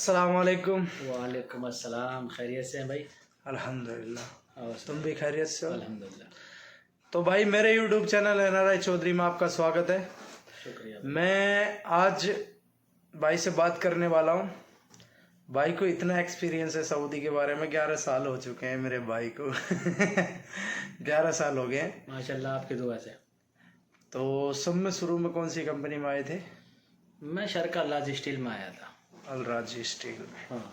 अस्सलाम वालेकुम। वालेकुम अस्सलाम। खैरियत से हैं भाई? अल्हम्दुलिल्लाह। तुम भी खैरियत से हो? अल्हम्दुलिल्लाह। तो भाई मेरे यूट्यूब चैनल एनआरआई चौधरी में आपका स्वागत है। शुक्रिया। मैं आज भाई से बात करने वाला हूँ। भाई को इतना एक्सपीरियंस है सऊदी के बारे में, 11 साल हो चुके हैं मेरे भाई को 11 साल हो गए हैं माशाल्लाह, आपकी दुआ से। तो सब में शुरू में कौन सी कंपनी में आए थे? मैं शरका लाज स्टील में आया था। अल राजी स्टील में। हाँ,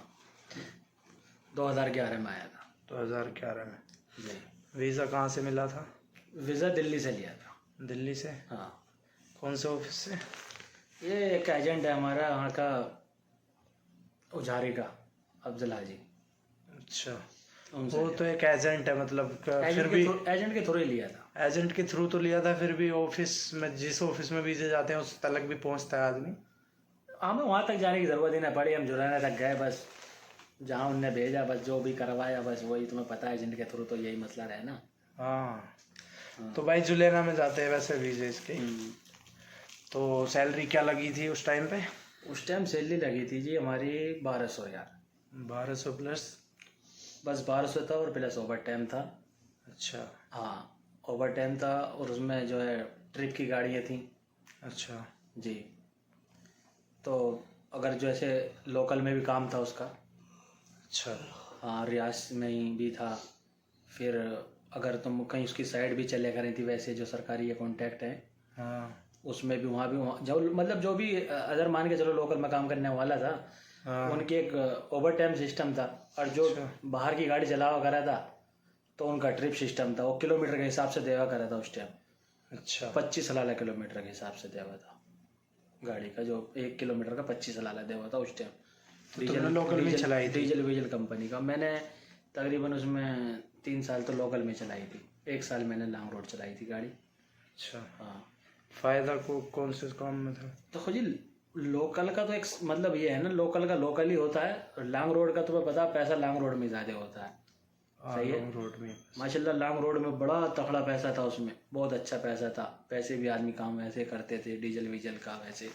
2011 में आया था। 2011 में। जी। वीज़ा कहाँ से मिला था? वीज़ा दिल्ली से लिया था। दिल्ली से? हाँ। कौन से ऑफिस से? ये एक एजेंट है हमारा वहाँ का, उजारी का, अफजल हाजी। अच्छा, उनसे वो तो एक एजेंट है मतलब फिर भी एजेंट के थ्रू ही लिया था। एजेंट के थ्रू तो लिया था, फिर भी ऑफिस में, जिस ऑफिस में वीजे जाते हैं उस तक भी पहुंचता है आदमी। हमें वहाँ तक जाने की ज़रूरत ही ना पड़ी, हम जुलाने तक गए बस, जहाँ उनने भेजा बस, जो भी करवाया बस वही। तुम्हें पता है एजेंट के थ्रू तो यही मसला रहे ना। हाँ। तो भाई जुलेना में जाते हैं वैसे वीजे इसके। तो सैलरी क्या लगी थी उस टाइम पे? उस टाइम सैलरी लगी थी जी हमारी 1200 यार। 1200 प्लस? बस 1200 था और प्लस ओवर टाइम था। अच्छा। हाँ, ओवर टाइम था और उसमें जो है ट्रिप की गाड़ियाँ थी। अच्छा जी। तो अगर जैसे लोकल में भी काम था उसका। अच्छा। हाँ, रियासत में ही भी था। फिर अगर तुम कहीं उसकी साइड भी चले करें थी, वैसे जो सरकारी ये कॉन्टैक्ट है हाँ उसमें भी, वहाँ जो मतलब जो भी अदर मान के चलो लोकल में काम करने वाला था, हाँ। उनके एक ओवर टाइम सिस्टम था। और जो बाहर की गाड़ी चलावा करा था तो उनका ट्रिप सिस्टम था, वो किलोमीटर के हिसाब से देवा करा था उस टाइम। अच्छा। 25 हलाला किलोमीटर के हिसाब से देवा था गाड़ी का, जो 1 किलोमीटर का 25 हलाला देवा था उस टाइम। तो तुमने लोकल में चलाई थी? डीजल वीजल कंपनी का मैंने तकरीबन उसमें 3 साल तो लोकल में चलाई थी, 1 साल मैंने लॉन्ग रोड चलाई थी गाड़ी। अच्छा। हाँ। फायदा को कौन से काम में था? तो खुद लोकल का तो एक मतलब ये है ना, लोकल का लोकल ही होता है। लॉन्ग रोड का तुम्हें पता, पैसा लॉन्ग रोड में ज़्यादा होता है। सही है। रोड में माशाल्लाह लॉन्ग रोड में बड़ा तगड़ा पैसा था, उसमें बहुत अच्छा पैसा था। पैसे भी आदमी काम वैसे करते थे, डीजल वीजल का वैसे।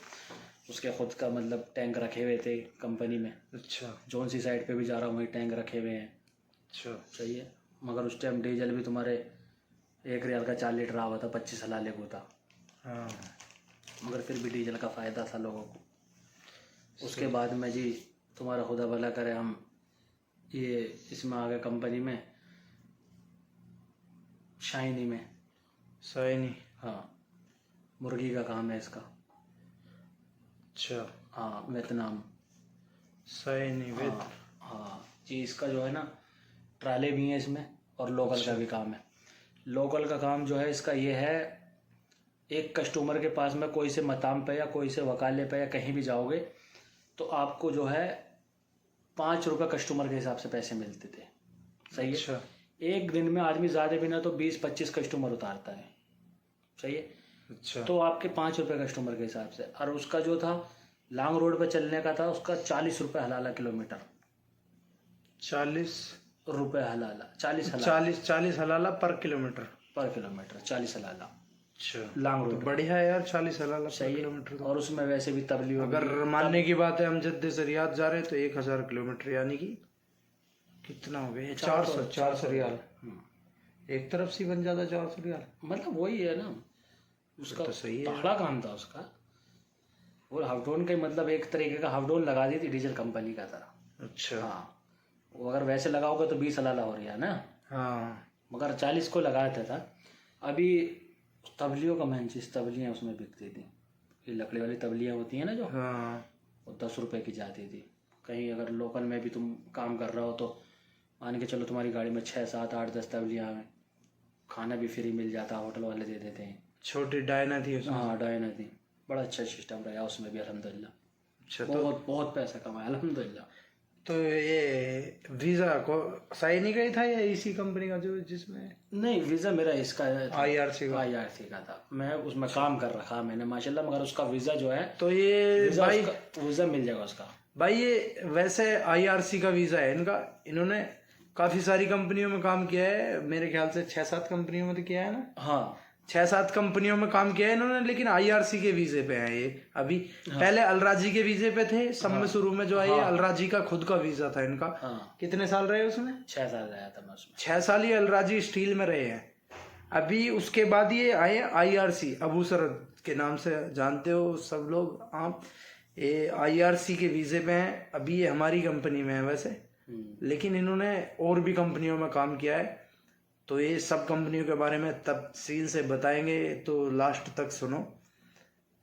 उसके खुद का मतलब टैंक रखे हुए थे कंपनी में। अच्छा। जौन सी साइड पे भी जा रहा हूँ वहीं टैंक रखे हुए हैं। अच्छा। सही है। मगर उस टाइम डीजल भी तुम्हारे 1 रियाल का 4 लीटर आवा था, 25 हलाले को था। हाँ। मगर फिर भी डीजल का फ़ायदा था लोगों को। उसके बाद में जी तुम्हारा खुदा भला करे, हम ये इसमें आ गए कंपनी में, शाइनी में। शाइनी? हाँ, मुर्गी का काम है इसका। अच्छा। हाँ, वियतनाम। Shiny with? हाँ जी, इसका जो है ना ट्राले भी हैं इसमें और लोकल का भी काम है। लोकल का काम जो है इसका ये है, एक कस्टमर के पास में कोई से मताम पे या कोई से वकाले पे या कहीं भी जाओगे तो आपको जो है 5 रुपये कस्टमर के हिसाब से पैसे मिलते थे। सही है। अच्छा। एक दिन में आदमी ज़्यादा भी ना तो 20-25 कस्टमर उतारता है। सही है। अच्छा। तो आपके 5 रुपये कस्टमर के हिसाब से। और उसका जो था लॉन्ग रोड पे चलने का था, उसका 40 रुपये हलाला किलोमीटर। 40 रुपये हलाला, 40 हलाला 40 हलाला पर किलोमीटर? पर किलोमीटर 40 हलाला। अच्छा, लॉन्ग तो रोड। बढ़िया है यार, 40 हलाला पर सही है। किलोमीटर तो। और उसमें वैसे भी तबली अगर मानने की बात है, हम जद्दे से रियाद जा रहे हैं तो 1000 किलोमीटर, यानी कि कितना हो गया? 400 रियाल। एक तरफ से बन जाता 400 रियाल। मतलब वही है ना, उसका तो सही है। तगड़ा काम था उसका। और हाफडोन का मतलब एक तरीके का हाफडोन लगा दी थी डीजल कंपनी का तरह। अच्छा। हाँ, वो अगर वैसे लगाओगे तो 20 हलाला हो रही है ना। हाँ। मगर 40 को लगाया था। अभी तबलियों का मेन चीज़, तबलियाँ उसमें बिकती थी। ये लकड़ी वाली तबलियाँ होती हैं ना जो, हाँ। वो 10 रुपये की जाती थी। कहीं अगर लोकल में भी तुम काम कर रहे हो तो मान के चलो तुम्हारी गाड़ी में 6, 7, 8, 10 तबलियाँ हैं, खाना भी फ्री मिल जाता, होटल वाले दे देते हैं। छोटी डायना थी उसमें? हाँ, डायना थी। बड़ा अच्छा सिस्टम रहा उसमें भी अल्हम्दुलिल्लाह। अच्छा। बहुत बहुत पैसा कमाया अल्हम्दुलिल्लाह। तो ये वीजा को शाइनी का ही था या इसी कंपनी का जो जिसमें? नहीं, वीज़ा मेरा इसका IRC का? IRC का था। मैं उसमें काम कर रखा मैंने माशाल्लाह। मगर उसका वीज़ा जो है, तो ये भाई वीज़ा मिल जाएगा उसका। भाई ये वैसे IRC का वीजा है इनका। इन्होंने काफी सारी कंपनियों में काम किया है, मेरे ख्याल से 6-7 कंपनियों में तो किया है ना। हाँ, 6-7 कंपनियों में काम किया है इन्होंने, लेकिन IRC के वीजे पे हैं ये अभी। पहले अलराजी के वीजे पे थे सब में, शुरू में जो आई अलराजी का खुद का वीजा था इनका। कितने साल रहे उसमें? 6 साल रहा था मैं उसमें। 6 साल ये अलराजी स्टील में रहे हैं। अभी उसके बाद ये आए IRC, अबू सरद के नाम से जानते हो सब लोग आप। ये IRC के वीजे पे हैं अभी, ये हमारी कंपनी में है वैसे, लेकिन इन्होंने और भी कंपनियों में काम किया है। तो ये सब कंपनियों के बारे में तफसील से बताएंगे, तो लास्ट तक सुनो।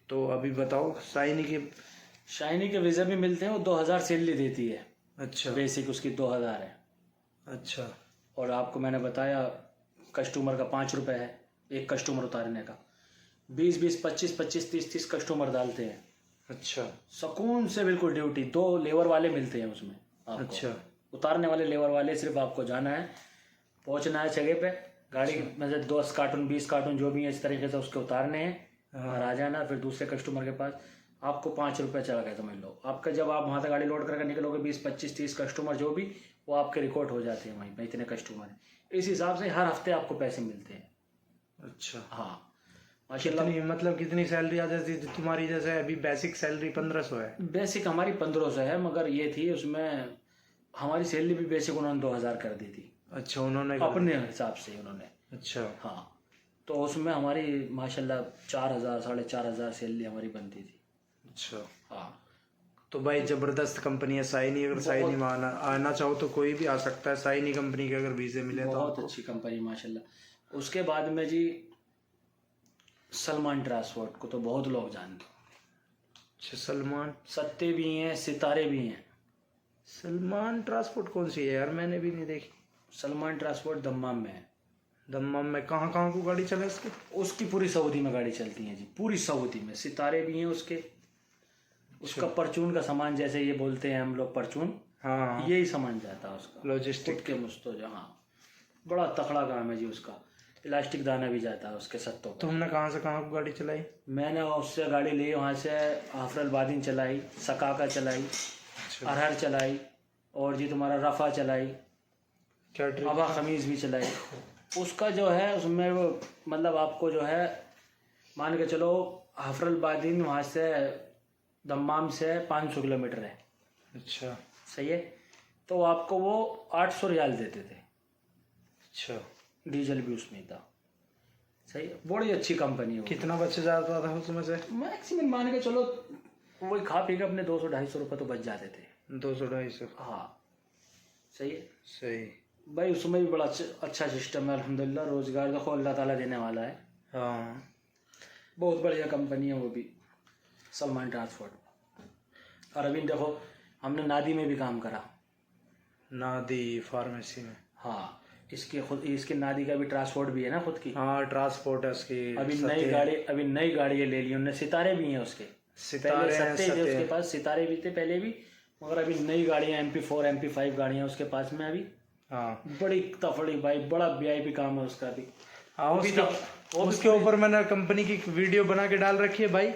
तो अभी बताओ, शाइनी के वीज़ा भी मिलते हैं, वो 2000 सैलरी देती है। अच्छा, बेसिक उसकी 2000 है। अच्छा। और आपको मैंने बताया कस्टमर का 5 रुपये है एक कस्टमर उतारने का। 20-20, 25-25, 30-30 कस्टमर डालते हैं। अच्छा, सुकून से बिल्कुल ड्यूटी। 2 लेबर वाले मिलते हैं उसमें आपको। अच्छा, उतारने वाले लेबर वाले, सिर्फ आपको जाना है, पहुंचना है जगह पे, गाड़ी में से 10 कार्टून 20 कार्टून जो भी है इस तरीके से उसके उतारने हैं और आ जाना फिर दूसरे कस्टमर के पास। आपको 5 रुपये चला गया समझ लो आपका। जब आप वहाँ से गाड़ी लोड करके निकलोगे 20-25-30 कस्टमर जो भी, वो आपके रिकॉर्ड हो जाते हैं वहीं पे, इतने कस्टमर हैं। इस हिसाब से हर हफ्ते आपको पैसे मिलते हैं। अच्छा। हाँ माशाल्लाह। कितनी मतलब कितनी सैलरी आ जाती है तुम्हारी? जैसे अभी बेसिक सैलरी 1500 है। बेसिक हमारी 1500 है, मगर ये थी उसमें हमारी सैलरी भी बेसिक उन्होंने 2000 कर दी थी। अच्छा, उन्होंने अपने हिसाब से उन्होंने। अच्छा। हाँ, तो उसमें हमारी माशाल्लाह 4000 4500 सैलरी हमारी बनती थी। अच्छा। हाँ, तो भाई जबरदस्त कंपनी है शाइनी। अगर शाइनी में आना चाहो तो कोई भी आ सकता है शाइनी कंपनी के, अगर वीजे मिले तो। बहुत अच्छी कंपनी माशाल्लाह। उसके बाद में जी सलमान ट्रांसपोर्ट को तो बहुत लोग जानते हैं। अच्छा, सलमान। सत्ते भी हैं, सितारे भी हैं। सलमान ट्रांसपोर्ट कौन सी है यार? मैंने भी नहीं देखी। सलमान ट्रांसपोर्ट दम्माम में है। दम्माम में कहाँ कहाँ को गाड़ी चले उसकी? उसकी पूरी सऊदी में गाड़ी चलती है जी, पूरी सऊदी में। सितारे भी हैं उसके। उसका परचून का सामान, जैसे ये बोलते हैं हम लोग परचून, हाँ, यही सामान जाता है उसका, लॉजिस्टिक के मुस्तों। हाँ, बड़ा तकड़ा काम है जी उसका। प्लास्टिक दाना भी जाता है उसके सत्तों पर। तुमने कहाँ से कहाँ को गाड़ी चलाई? मैंने उससे गाड़ी ली, वहाँ से हाफरल बादिन चलाई, सकाका चलाई, अरहर चलाई, और जी तुम्हारा रफ़ा चलाई, क्या ट्रिप? अबा खमीज भी चलाई। उसका जो है उसमें वो मतलब आपको जो है मान के चलो, हाफरल बादिन वहाँ से दम्माम से 500 किलोमीटर है। अच्छा। सही है, तो आपको वो 800 रियाल देते थे। अच्छा, डीजल भी उसमें था। सही है, बड़ी अच्छी कंपनी है। कितना बच जाता था उसमें से? मैक्सिमम मान के चलो वही खा पी के अपने 200-250 रुपये तो बच जाते थे। 200-250? हाँ, सही है। सही। भाई उसमें भी बड़ा अच्छा सिस्टम है अल्हम्दुलिल्लाह। रोजगार देखो अल्लाह ताला देने वाला है। हाँ, बहुत बढ़िया कंपनी है वो भी, सलमान ट्रांसपोर्ट। और अभी देखो हमने नादी में भी काम करा। नादी फार्मेसी में? हाँ, इसके खुद, इसके नादी का भी ट्रांसपोर्ट भी है ना खुद की। हाँ, ट्रांसपोर्ट है उसकी। अभी नई गाड़ी ले ली उन्होंने। सितारे भी हैं उसके। सितारे हैं, सत्ते थे उसके पास, सितारे भी थे पहले भी, मगर अभी नई गाड़ियाँ MP4 MP5 गाड़ियाँ उसके पास में अभी। हाँ, बड़ी तफड़ी भाई, बड़ा VIP काम है उसका भी। हाँ। उसके ऊपर मैंने कंपनी की वीडियो बना के डाल रखी है भाई,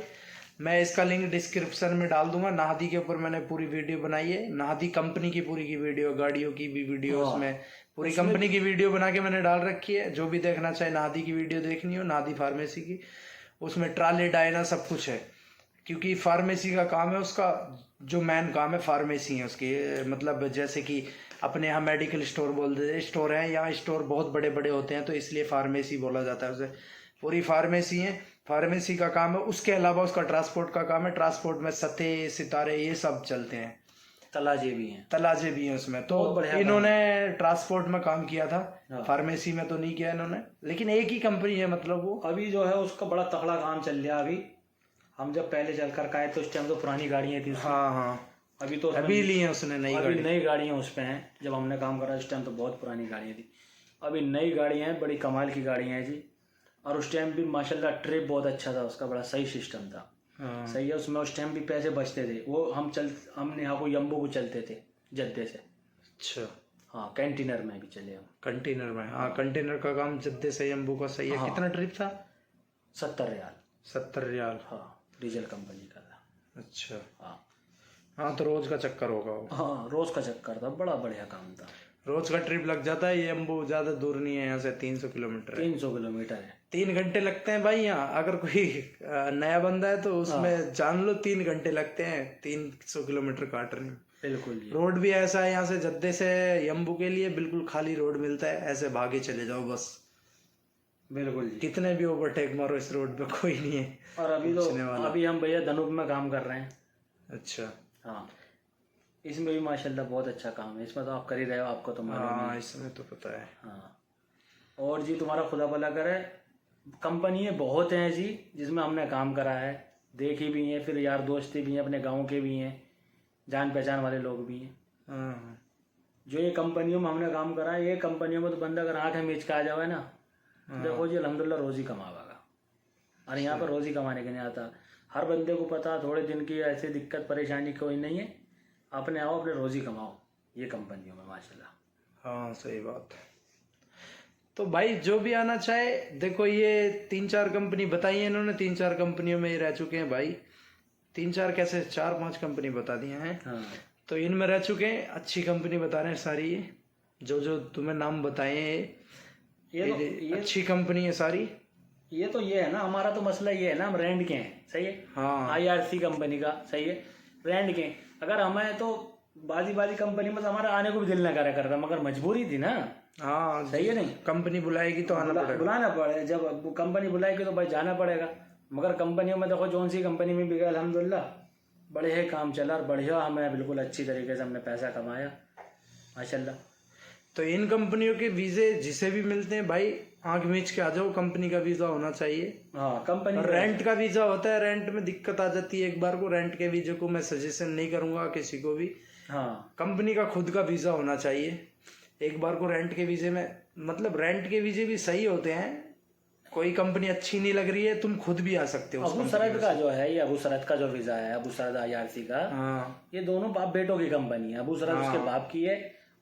मैं इसका लिंक डिस्क्रिप्शन में डाल दूंगा। नाहदी के ऊपर मैंने पूरी वीडियो बनाई है, नाहदी कंपनी की पूरी की वीडियो, गाड़ियों की भी वीडियो, उसमें पूरी कंपनी की वीडियो बना के मैंने डाल रखी है। जो भी देखना चाहे नाहदी की वीडियो देखनी हो, नाहदी फार्मेसी की, उसमें ट्राले डायना सब कुछ है। क्योंकि फार्मेसी का काम है उसका, जो मेन काम है फार्मेसी है उसकी। मतलब जैसे कि अपने यहाँ मेडिकल स्टोर बोलते हैं, स्टोर है, यहाँ स्टोर बहुत बड़े बड़े होते हैं, तो इसलिए फार्मेसी बोला जाता है उसे। पूरी फार्मेसी है, फार्मेसी का काम है। उसके अलावा उसका ट्रांसपोर्ट का काम है। ट्रांसपोर्ट में सत्ते सितारे ये सब चलते हैं। तलाजे भी हैं। तलाजे भी हैं उसमें। तो इन्होंने ट्रांसपोर्ट में काम किया था, फार्मेसी में तो नहीं किया इन्होंने, लेकिन एक ही कंपनी है मतलब वो। अभी जो है उसका बड़ा तगड़ा काम चल रहा है। अभी हम जब पहले चल कर आए तो उस टाइम तो पुरानी गाड़ियाँ थी। हाँ, हाँ। अभी तो अभी ली है उसने नई गाड़ी। नई गाड़ियाँ उस पे हैं। जब हमने काम करा उस टाइम तो बहुत पुरानी गाड़ियाँ थी। अभी नई गाड़ियाँ हैं, बड़ी कमाल की गाड़ियाँ हैं जी। और उस टाइम भी माशाल्लाह ट्रिप बहुत अच्छा था उसका, बड़ा सही सिस्टम था। हाँ। सही है, उसमें उस टाइम भी पैसे बचते थे। वो हमने यहाँ को यम्बो को चलते थे जद्दे से। अच्छा। हाँ, कंटेनर में भी चले हम। कंटेनर में? हाँ, कंटेनर का काम जद्दे से यम्बू का। सही है। हाँ। कितना ट्रिप था? 70 रियाल। 70 रियाल? हाँ, डीजल कंपनी का था। अच्छा। हाँ, हाँ, तो रोज का चक्कर होगा वो। हाँ, रोज का चक्कर था, बड़ा बढ़िया काम था। रोज का ट्रिप लग जाता है। ये अम्बू ज्यादा दूर नहीं है यहाँ से, 300 किलोमीटर है। 300 किलोमीटर है। 3 घंटे लगते हैं भाई यहाँ। अगर कोई नया बंदा है तो उसमें जान लो 3 घंटे लगते हैं 300 किलोमीटर काटने में। बिल्कुल जी। रोड भी ऐसा है यहाँ से जद्दे से यम्बू के लिए बिल्कुल खाली रोड मिलता है, ऐसे भागे चले जाओ बस। बिल्कुल जी। कितने भी ओवरटेक मारो इस रोड पे कोई नहीं है। और अभी हम भैया धनुष में काम कर रहे हैं। अच्छा। हाँ, इसमें भी माशाल्लाह बहुत अच्छा काम है। इसमें तो आप कर ही रहे हो, आपको तो मालूम ही है। हाँ इसमें तो पता है। हाँ, और जी तुम्हारा खुदा भला करे, कंपनियाँ बहुत हैं जी जिसमें हमने काम करा है, देखी भी हैं, फिर यार दोस्ती भी हैं, अपने गांव के भी हैं, जान पहचान वाले लोग भी हैं। हाँ जो ये कंपनियों में हमने काम करा है, ये कंपनियों में तो बंदा अगर आँखें मीच के आ जावे ना, देखो जी अल्हम्दुलिल्लाह रोज़ी कमावागा। और यहाँ पर रोज़ी कमाने के नहीं आता। हर बंदे को पता थोड़े दिन की ऐसी दिक्कत परेशानी कोई नहीं है, अपने आओ अपने रोज़ी कमाओ ये कंपनियों में माशाल्लाह। हाँ सही बात है। तो भाई जो भी आना चाहे, देखो ये 3-4 कंपनी बताई है इन्होंने, 3-4 कंपनियों में ही रह चुके हैं भाई। 3-4 कैसे 4-5 कंपनी बता दी हैं। हाँ, तो इनमें रह चुके हैं, अच्छी कंपनी बता रहे हैं सारी। ये जो तुम्हें नाम बताए हैं ये अच्छी कंपनी है सारी। ये है ना, हमारा तो मसला ये है ना, हम रेंट के हैं, सही है। हाँ IRC कंपनी का, सही है, रेंट के हैं। अगर हमें तो बाजी कंपनी में तो हमारा आने को भी दिल ना करा करता, मगर मजबूरी थी ना। हाँ सही है नहीं, कंपनी बुलाएगी तो आना पड़ेगा। बुलाना पड़े, जब कंपनी बुलाएगी तो भाई जाना पड़ेगा। मगर कंपनियों में देखो जौन सी कंपनी में भी गए अल्हम्दुलिल्लाह बड़े ही काम चला और बढ़िया, हमें बिल्कुल अच्छी तरीके से हमने पैसा कमाया माशाल्लाह। तो इन कंपनियों के वीजे जिसे भी मिलते हैं भाई, आंख मीच के आ जाओ, कंपनी का वीजा होना चाहिए। हाँ, कंपनी और रेंट का वीजा होता है, रेंट में दिक्कत आ जाती है एक बार को। रेंट के वीजे को मैं सजेशन नहीं करूंगा किसी को भी। हाँ, कंपनी का खुद का वीजा होना चाहिए। एक बार को रेंट के वीजे में, मतलब रेंट के वीजे भी सही होते हैं। कोई कंपनी अच्छी नहीं लग रही है, तुम खुद भी आ सकते हो। अबू सरद का जो है, ये अबू सरद का जो वीजा है, अबू सरद IRC का, हाँ ये दोनों बाप बेटों की कंपनी है। अबू सरद उसके बाप की है,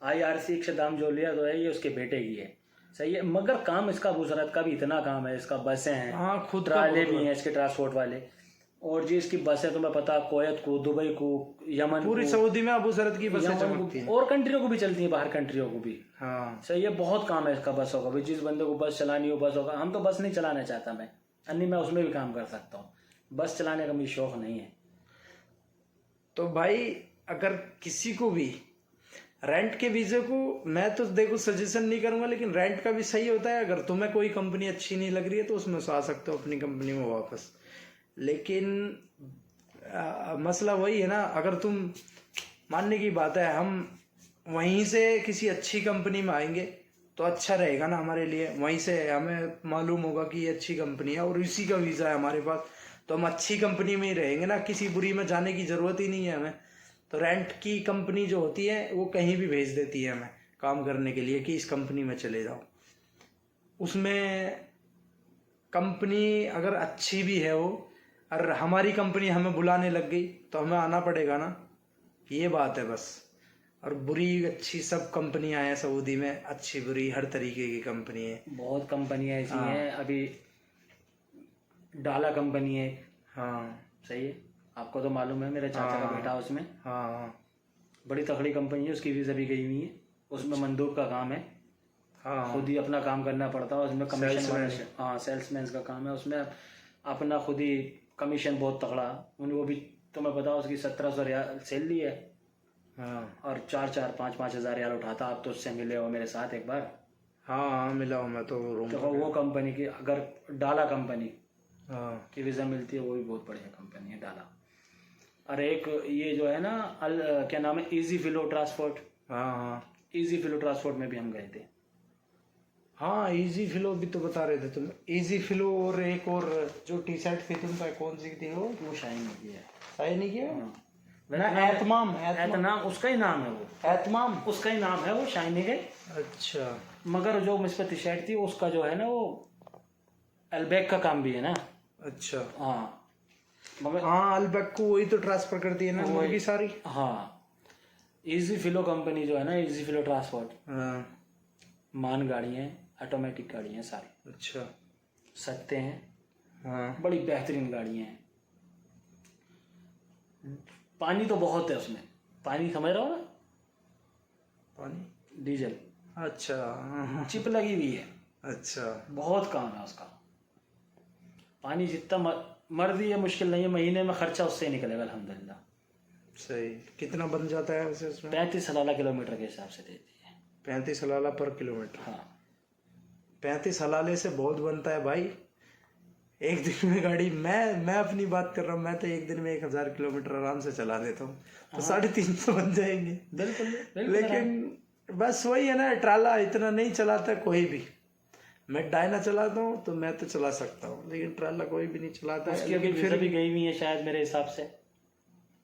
IRC इक़्तिदाम जो लिया तो है ये उसके बेटे की है, सही है। मगर काम इसका अबू सरद का भी इतना काम है, इसका बसें हैं, हाँ खुद ट्राले भी हैं इसके ट्रांसपोर्ट वाले। और जी इसकी बसें तुम्हें पता, कोयत को, दुबई को, यमन पूरी सऊदी में अबू सरद की बसें चमकती हैं। और कंट्रियों को भी चलती है, बाहर कंट्रियों को भी। हाँ सही है, बहुत काम है इसका बसों का भी। जिस बंदे को बस चलानी हो बस होगा। हम तो बस नहीं चलाना चाहता मैं, अन्य मैं उसमें भी काम कर सकता हूँ, बस चलाने का मुझे शौक नहीं है। तो भाई अगर किसी को भी रेंट के वीजे को, मैं तो देखो सजेशन नहीं करूंगा, लेकिन रेंट का भी सही होता है। अगर तुम्हें कोई कंपनी अच्छी नहीं लग रही है तो उसमें से आ सकते हो अपनी कंपनी में वापस। लेकिन मसला वही है ना, अगर तुम, मानने की बात है, हम वहीं से किसी अच्छी कंपनी में आएंगे तो अच्छा रहेगा ना हमारे लिए। वहीं से हमें मालूम होगा कि ये अच्छी कंपनी है और इसी का वीज़ा है हमारे पास, तो हम अच्छी कंपनी में ही रहेंगे ना, किसी बुरी में जाने की ज़रूरत ही नहीं है हमें। तो रेंट की कंपनी जो होती है वो कहीं भी भेज देती है हमें काम करने के लिए कि इस कंपनी में चले जाओ। उसमें कंपनी अगर अच्छी भी है वो, और हमारी कंपनी हमें बुलाने लग गई तो हमें आना पड़ेगा ना, ये बात है बस। और बुरी अच्छी सब कंपनियां हैं सऊदी में, अच्छी बुरी हर तरीके की कंपनी है। बहुत कंपनियां ऐसी हैं। अभी डाला कंपनी है, हाँ सही है, आपको तो मालूम है, मेरे चाचा का बेटा उसमें। हाँ बड़ी तगड़ी कंपनी है, उसकी वीज़ा भी गई हुई है। उसमें मंदूब का काम है, हाँ खुद ही अपना काम करना पड़ता है उसमें। कमीशन वाले, हाँ सेल्समैन का काम है उसमें, अपना खुद ही कमीशन बहुत तगड़ा। वो भी तुम्हें पता, उसकी 1700 रियाल सैलरी है। हाँ और 4-5 हज़ार रियाल उठाता। आप तो उससे मिले हो मेरे साथ एक बार। हाँ मिला हूँ मैं तो रूम। तो वो कंपनी की, अगर डाला कंपनी हाँ की वीज़ा मिलती है, वो भी बहुत बढ़िया कंपनी है डाला। और एक ये जो है ना क्या नाम है, इजी फ्लो ट्रांसपोर्ट। हाँ हाँ इजी फ्लो ट्रांसपोर्ट में भी हम गए थे। हाँ इजी फ्लो भी तो बता रहे थे तुम। इजी फ्लो और एक और जो टी शर्ट थी तुम पर, कौन सी थी वो शाइन नहीं किया है। सही नहीं किया ना, एतमाम एतनाम उसका ही नाम है, वो एतमाम उसका ही नाम है, वो शाइनिंग है। अच्छा, मगर जो मुझ पर टी शर्ट थी उसका जो है ना, वो अल्बैक का काम भी है ना। अच्छा हाँ, मगर हाँ अल्बैक को वही तो ट्रांसफर करती है ना मुर्गी सारी। हाँ, इजी फ्लो कंपनी जो है ना, इजी फ्लो ट्रांसपोर्ट, हाँ मान गाड़ी हैं, ऑटोमेटिक गाड़ी हैं सारी। अच्छा सस्ते हैं, हाँ बड़ी बेहतरीन गाड़ियाँ हैं। पानी तो बहुत है उसमें, पानी समझ रहे हो ना, पानी डीजल, अच्छा। चिप लगी हुई है, अच्छा। बहुत काम है उसका। पानी जितना मर दिए मुश्किल नहीं है, महीने में खर्चा उससे ही निकलेगा अल्हम्दुलिल्लाह। सही। कितना बन जाता है वैसे उसमें? 35 हलाला किलोमीटर के हिसाब से देती है। 35 हलाला पर किलोमीटर। हाँ 35 हलाले से बहुत बनता है भाई। एक दिन में गाड़ी, मैं अपनी बात कर रहा हूँ, मैं तो एक दिन में 1000 किलोमीटर आराम से चला देता हूँ, तो 350 बन जाएंगे। बिल्कुल बिल्कुल। लेकिन बस वही है ना, ट्राला इतना नहीं चलाता कोई भी। मैं डायना चलाता हूँ तो मैं तो चला सकता हूँ, लेकिन ट्राला कोई भी नहीं चलाता है। उसकी अभी फिर भी गई हुई है शायद मेरे हिसाब से।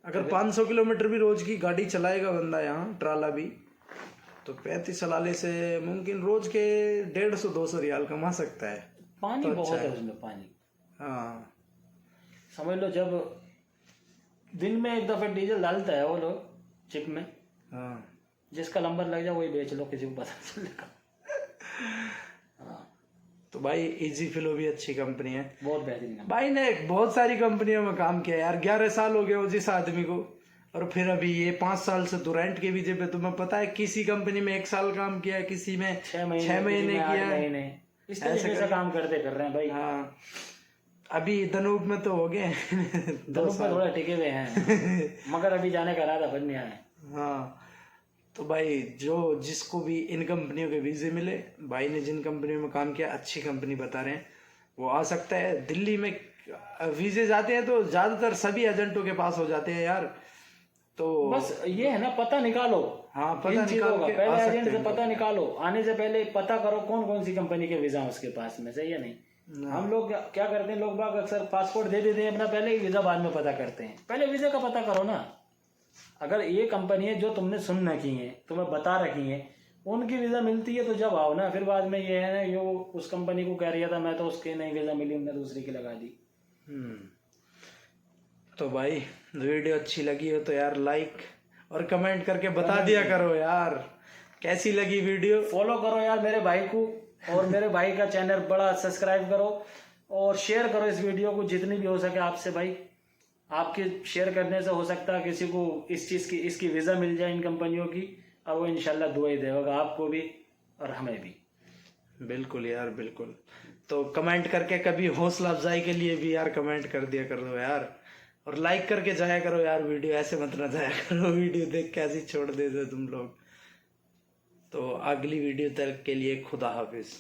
अगर 500 किलोमीटर भी रोज की गाड़ी चलाएगा बंदा यहाँ, ट्राला भी, तो 35 हलाले से मुमकिन रोज के 150-200 रियाल कमा सकता है। पानी तो बहुत अच्छा है है। उसमें, पानी हाँ। समझ लो। जब दिन में एक दफा डीजल डालता है वो लोग चिप में, हाँ। जिसका नंबर लग जाए वही बेच लो, किसी को पता चलेगा। हाँ तो भाई इजी फ्लो भी अच्छी कंपनी है। बहुत बेहतरीन है। भाई ने बहुत सारी कंपनियों में काम किया यार, 11 साल हो गए वो जिस आदमी को, और फिर अभी ये 5 साल से तो रेंट के वीजे पे। तुम्हें पता है किसी कंपनी में 1 साल काम किया है, किसी में 6 महीने किया है, इस तरीके से काम कर रहे हैं भाई। हाँ। अभी धनूप में तो हो गए 2 में साल। थोड़ा टिके हुए हैं मगर अभी जाने का इरादा बन नहीं आया। हाँ। तो भाई जो जिसको भी इन कंपनियों के वीजे मिले, भाई ने जिन कंपनियों में काम किया, अच्छी कंपनी बता रहे हैं, वो आ सकता है। दिल्ली में वीजे जाते हैं तो ज्यादातर सभी एजेंटों के पास हो जाते हैं यार। तो बस ये है ना, पता निकालो। हाँ, पता निकाल के पहले आ एजेंट सकते से हैं। पता निकालो, आने से पहले पता करो कौन कौन सी कंपनी के वीजा उसके पास में, सही है नहीं? हम लोग क्या करते हैं, लोग बाग अक्सर पासपोर्ट दे देते हैं अपना, पहले ही वीजा बाद में पता करते हैं। पहले वीजा का पता करो ना। अगर ये कंपनी है जो तुमने सुन रखी है, तुम्हें बता रखी है, उनकी वीजा मिलती है तो जब आओ ना। फिर बाद में ये है ना, यो उस कंपनी को कह रहा था मैं तो उसके नहीं वीजा मिली, हमने दूसरी की लगा दी। तो भाई वीडियो अच्छी लगी हो तो यार लाइक और कमेंट करके बता दिया करो यार कैसी लगी वीडियो। फॉलो करो यार मेरे भाई को, और मेरे भाई का चैनल बड़ा सब्सक्राइब करो और शेयर करो इस वीडियो को जितनी भी हो सके आपसे भाई। आपके शेयर करने से हो सकता है किसी को इस चीज़ की, इसकी वीज़ा मिल जाए इन कंपनियों की, और वो इंशाल्लाह दुआ ही देगा आपको भी और हमें भी। बिल्कुल यार, बिल्कुल। तो कमेंट करके कभी हौसला अफजाई के लिए भी यार कमेंट कर दिया कर दो यार, और लाइक करके जाया करो यार। वीडियो ऐसे मत ना जाया करो, वीडियो देख के ऐसे छोड़ देते तुम लोग। तो अगली वीडियो तक के लिए खुदा हाफिज।